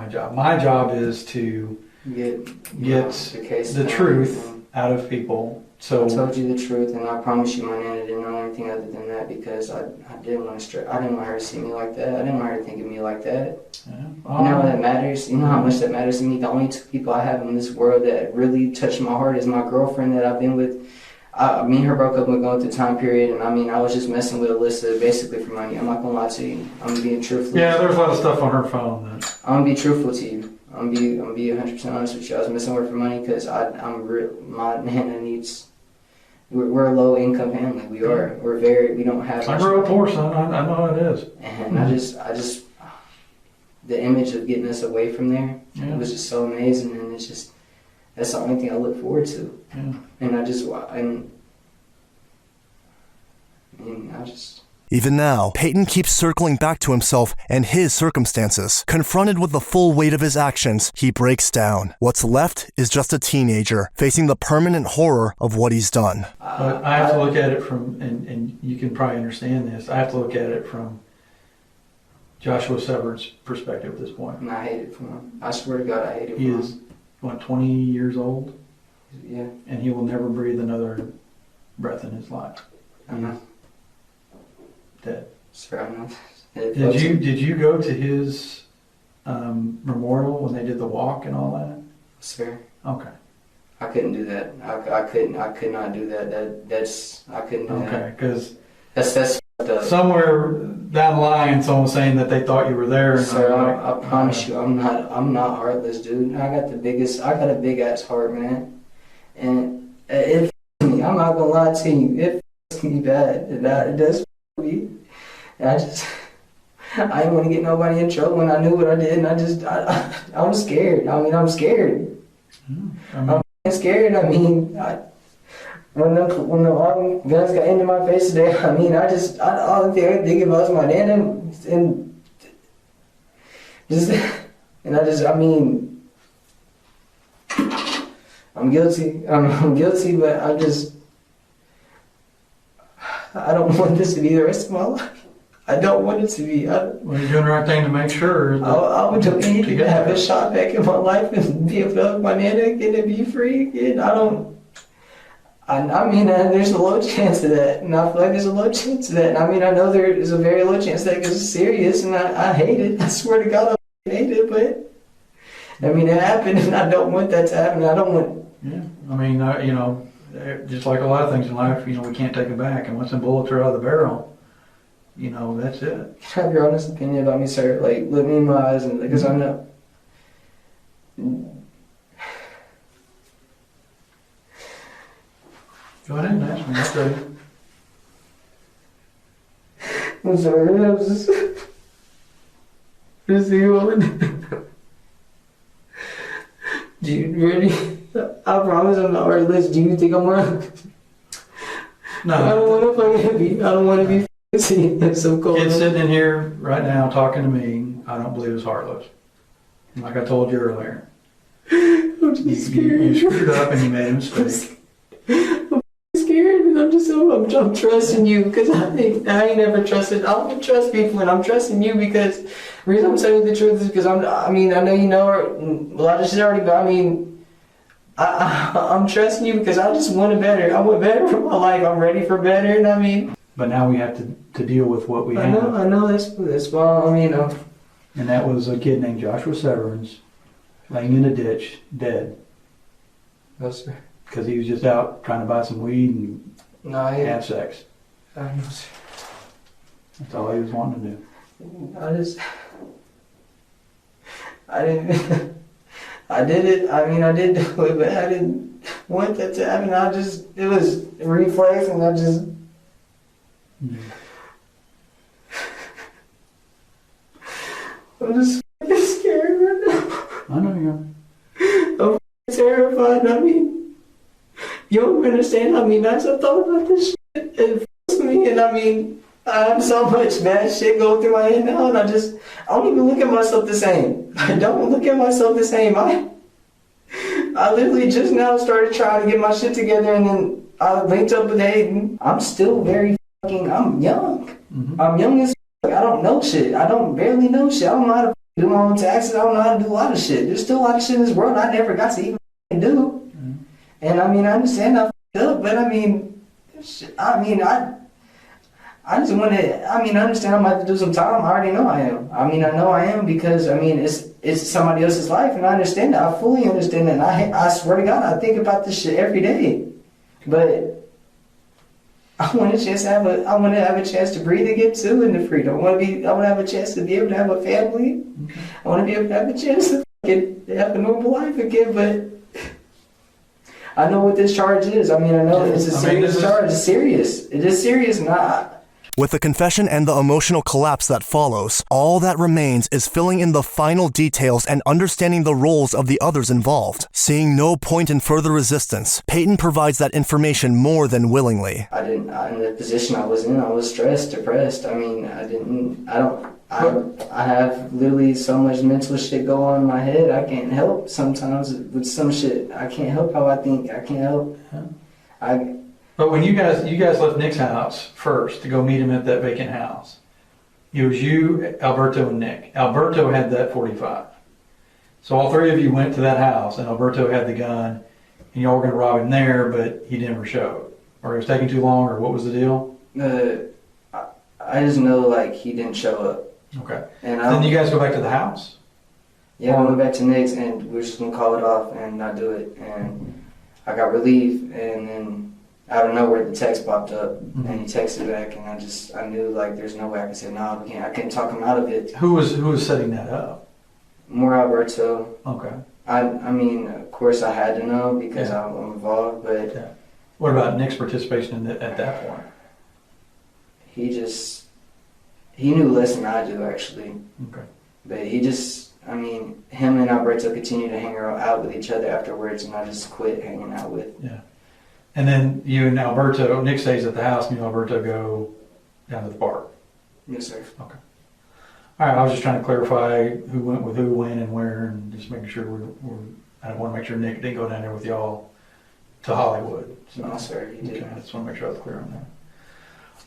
job. My job is to get the truth out of people. So I told you the truth, and I promise you my Nana didn't know anything other than that, because I didn't want her to see me like that. I didn't want her to think of me like that. Yeah. You know how that matters? You know how much that matters to me? The only two people I have in this world that really touch my heart is my girlfriend that I've been with. Me and her broke up and going through time period, and I was just messing with Alyssa basically for money. I'm not gonna lie to you. I'm being truthful. Yeah, there's a lot of stuff on her phone. I'm gonna be truthful to you. I'm gonna be 100% honest with you. I was messing with her for money because my Nana needs. We're a low income family. We are. We don't have. I grew up poor, son. I know how it is. And I just, the image of getting us away from there, it was just so amazing, and it's just. That's the only thing I look forward to. Yeah. And Even now, Peyton keeps circling back to himself and his circumstances. Confronted with the full weight of his actions, he breaks down. What's left is just a teenager, facing the permanent horror of what he's done. But I have to look at it from, and you can probably understand this, I have to look at it from Joshua Severn's perspective at this point. And I hate it for him. I swear to God, I hate it for He him. is, 20 years old? Yeah, And he will never breathe another breath in his life. I know. Dead. Sir, I know. Did you go to his memorial when they did the walk and all that? Sir, Okay. I couldn't do that. I could not do that. I couldn't do that. Okay, because That's fucked up. somewhere down the line, someone was saying that they thought you were there. And Sir, I'm like, I promise you, I'm not heartless, dude. I got a big ass heart, man. And it f***ed me. I'm not gonna lie to you. It f***ed me bad. It does f*** me. And I didn't want to get nobody in trouble, and I knew what I did, and I'm scared. I mean, I'm scared. I'm scared. I mean, when the all guns got into my face today, I mean, all the thing I could think about was my dad and I mean, I'm guilty. I'm guilty, but I don't want this to be the rest of my life. I don't want it to be. Well, you're doing the right thing to make sure. That I would do anything to have there. a shot back in my life and be able to hug my nana again and be free again. I mean, there's a low chance of that, and I feel like there's a low chance of that. And I mean, I know there is a very low chance that because it's serious, and I hate it. I swear to God, I hate it, but I mean, it happened, and I don't want that to happen. I don't want. Yeah, I mean, you know, just like a lot of things in life, you know, we can't take them back. And once the bullets are out of the barrel, you know, that's it. Can I have your honest opinion about me, sir? Like, look me in my eyes, and because I know. Go ahead and ask me. I'll tell you. I'm sorry. I was just see what. Do you really? I promise I'm not heartless. Do you think I'm wrong? No. I don't want to fucking be. I don't want to be f***ing so cold. Kid sitting in here right now talking to me, I don't believe is heartless. And like I told you earlier, I'm just scared. you screwed up and you made a mistake. I'm scared, and I'm trusting you because I ain't never trusted. I don't trust people, and I'm trusting you because the reason I'm telling you the truth is because I mean, I know you know a lot of shit already, but I mean, I'm trusting you because I just want better. I want better for my life. I'm ready for better, and I mean. But now we have to deal with what we have. I know. That's why. I mean, And that was a kid named Joshua Severns, laying in a ditch, dead. No, sir. Because he was just out trying to buy some weed and No, have sex. I know, sir. That's all he was wanting to do. I did it. I mean, I did do it, but I didn't want that to happen. It was a reflex, and I just. I'm just fucking scared right now. I know you are. I'm terrified. I mean, you don't understand how many nights I've thought about this shit. It f***s me, and I mean, I have so much bad shit going through my head now, and I don't even look at myself the same. I don't look at myself the same. I literally just now started trying to get my shit together, and then I linked up with Hayden. I'm still I'm young. Mm-hmm. I'm young as fuck. I don't know shit. I don't barely know shit. I don't know how to do my own taxes. I don't know how to do a lot of shit. There's still a lot of shit in this world I never got to even do. Mm-hmm. And I mean, I understand I f***ed up, but I mean, I just want to, I understand I'm about to do some time. I already know I am. I know I am because, it's somebody else's life, and I understand that. I fully understand that. And I swear to God, I think about this shit every day. But I want a chance to have a chance to breathe again too in the freedom. I want to have a chance to be able to have a family. I want to be able to have a chance to have a normal life again, but I know what this charge is. I know it's a serious charge. It's serious. It is serious, and With the confession and the emotional collapse that follows, all that remains is filling in the final details and understanding the roles of the others involved. Seeing no point in further resistance, Peyton provides that information more than willingly. in the position I was in, I was stressed, depressed. I mean, I have literally so much mental shit go on in my head. I can't help sometimes with some shit. I can't help how I think. I can't help. But when you guys left Nick's house first to go meet him at that vacant house, it was you, Alberto, and Nick. Alberto had that .45. So all three of you went to that house, and Alberto had the gun, and y'all were going to rob him there, but he never showed. Or it was taking too long, or what was the deal? I just know, like, he didn't show up. Okay. And Then you guys go back to the house? Yeah, I went back to Nick's, and we were just going to call it off and not do it. And I got relief, and then out of nowhere the text popped up, and he texted back, and I knew, like, there's no way I could say no. I couldn't talk him out of it. Who was setting that up? More Alberto. Okay. I mean, of course I had to know because I'm involved, but Yeah. What about Nick's participation at that point? he knew less than I do, actually. Okay. But him and Alberto continued to hang out with each other afterwards, and I just quit hanging out with. Yeah. And then you and Alberto, Nick stays at the house, and you and Alberto go down to the park. Yes, sir. Okay. All right, I was just trying to clarify who went with who, when, and where, and just making sure I want to make sure Nick didn't go down there with y'all to Hollywood. So, No, sir, he didn't. Okay, I just want to make sure I was clear on that.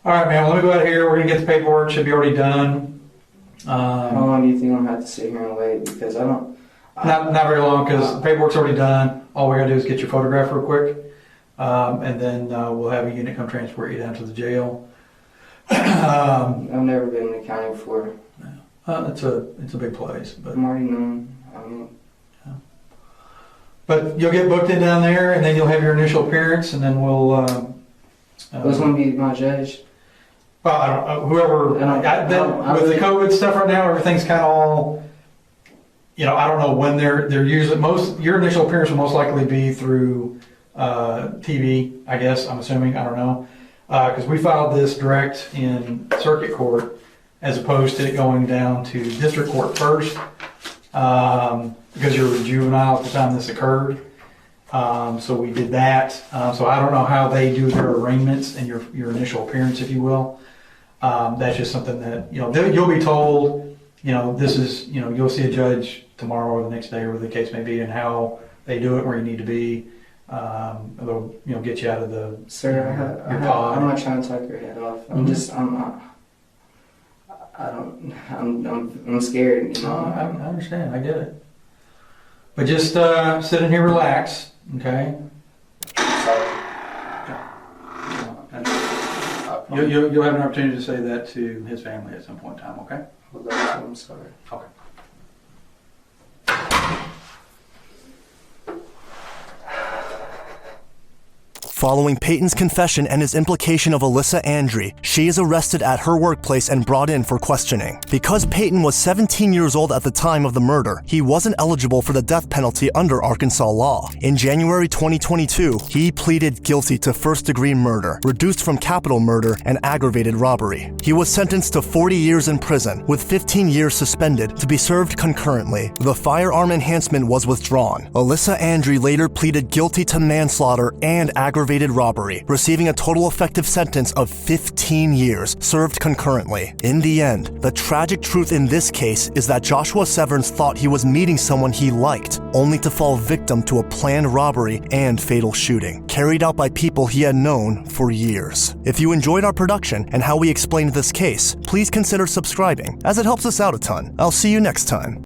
All right, man, let me go out here. We're going to get the paperwork. Should be already done. How long do you think I'm going to have to sit here and wait? Because Not very long, because the paperwork's already done. All we got to do is get your photograph real quick, and then we'll have a unit come transport you down to the jail. I've never been in the county before. It's a big place, but I'm already known. but you'll get booked in down there, and then you'll have your initial appearance, and then we'll. Who's going to be my judge? Well, I don't know, whoever. With the COVID stuff right now, everything's kind of all. I don't know when they're usually your initial appearance will most likely be through TV. I guess I'm assuming. I don't know, because we filed this direct in circuit court as opposed to it going down to district court first, because you're a juvenile at the time this occurred. So we did that. So I don't know how they do their arraignments and your initial appearance, if you will. That's just something that, you'll be told, this is, you'll see a judge tomorrow or the next day or whatever the case may be, and how they do it, where you need to be. They'll, get you out of the, Sir, your pod. I'm not trying to talk your head off. I'm scared, No, I understand. I get it. But just sit in here, relax, okay? You'll have an opportunity to say that to his family at some point in time, okay? I'm sorry. Okay. Following Peyton's confession and his implication of Alyssa Andre, she is arrested at her workplace and brought in for questioning. Because Peyton was 17 years old at the time of the murder, he wasn't eligible for the death penalty under Arkansas law. In January 2022, he pleaded guilty to first-degree murder, reduced from capital murder and aggravated robbery. He was sentenced to 40 years in prison, with 15 years suspended, to be served concurrently. The firearm enhancement was withdrawn. Alyssa Andre later pleaded guilty to manslaughter and aggravated robbery, receiving a total effective sentence of 15 years, served concurrently. In the end, the tragic truth in this case is that Joshua Severns thought he was meeting someone he liked, only to fall victim to a planned robbery and fatal shooting, carried out by people he had known for years. If you enjoyed our production and how we explained this case, please consider subscribing, as it helps us out a ton. I'll see you next time.